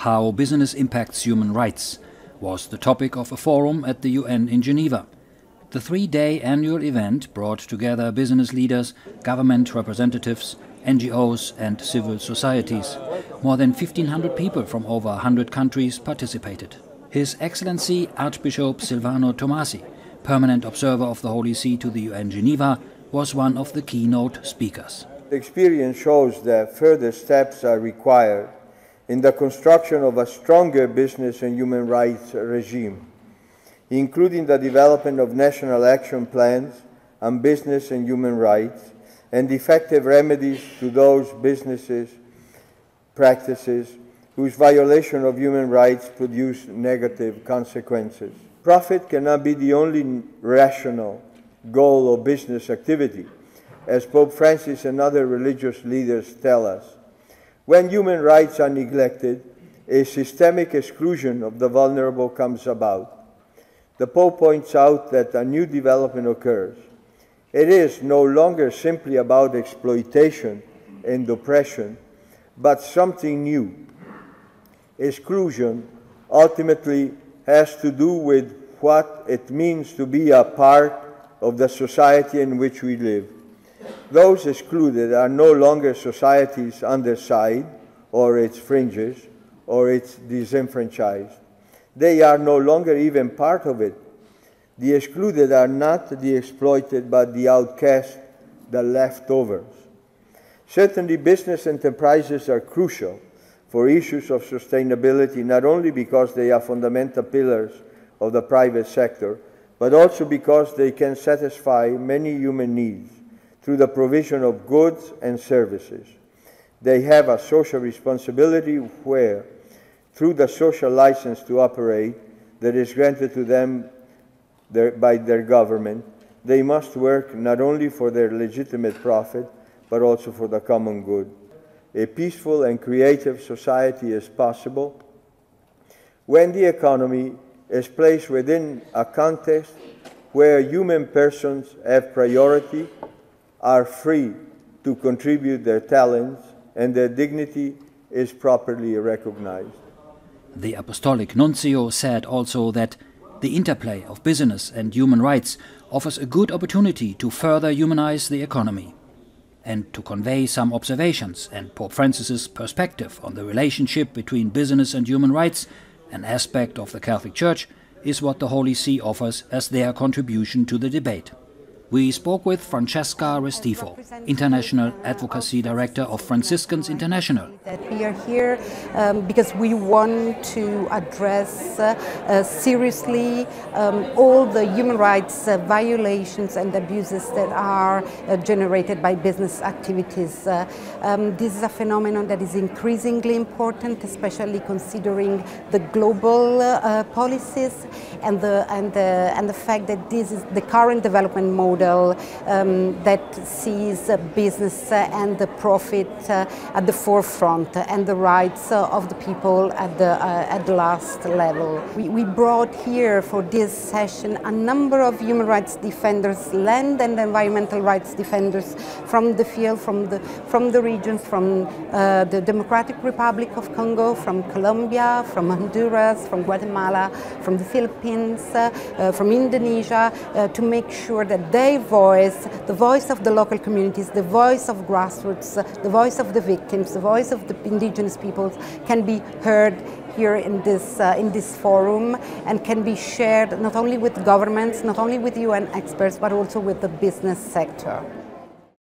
How business impacts human rights was the topic of a forum at the UN in Geneva. The three-day annual event brought together business leaders, government representatives, NGOs and civil societies. More than 1,500 people from over 100 countries participated. His Excellency Archbishop Silvano Tomasi, permanent observer of the Holy See to the UN Geneva, was one of the keynote speakers. The experience shows that further steps are required in the construction of a stronger business and human rights regime, including the development of national action plans on business and human rights and effective remedies to those businesses practices whose violation of human rights produce negative consequences. Profit cannot be the only rational goal of business activity, as Pope Francis and other religious leaders tell us. When human rights are neglected, a systemic exclusion of the vulnerable comes about. The Pope points out that a new development occurs. It is no longer simply about exploitation and oppression, but something new. Exclusion ultimately has to do with what it means to be a part of the society in which we live. Those excluded are no longer society's underside, or its fringes, or its disenfranchised. They are no longer even part of it. The excluded are not the exploited, but the outcast, the leftovers. Certainly, business enterprises are crucial for issues of sustainability, not only because they are fundamental pillars of the private sector, but also because they can satisfy many human needs through the provision of goods and services. They have a social responsibility where, through the social license to operate that is granted to them by their government, they must work not only for their legitimate profit, but also for the common good. A peaceful and creative society is possible when the economy is placed within a context where human persons have priority, are free to contribute their talents, and their dignity is properly recognized. The Apostolic Nuncio said also that the interplay of business and human rights offers a good opportunity to further humanize the economy. And to convey some observations and Pope Francis's perspective on the relationship between business and human rights, an aspect of the Catholic Church, is what the Holy See offers as their contribution to the debate. We spoke with Francesca Restifo, International Advocacy Director of Franciscans International. We are here because we want to address seriously all the human rights violations and abuses that are generated by business activities. This is a phenomenon that is increasingly important, especially considering the global policies and the fact that this is the current development mode that sees business and the profit at the forefront and the rights of the people at the last level. We brought here for this session a number of human rights defenders, land and environmental rights defenders from the field, from the regions, from the Democratic Republic of Congo, from Colombia, from Honduras, from Guatemala, from the Philippines, from Indonesia, to make sure that their voice, the voice of the local communities, the voice of grassroots, the voice of the victims, the voice of the indigenous peoples can be heard here in this forum and can be shared not only with governments, not only with UN experts, but also with the business sector.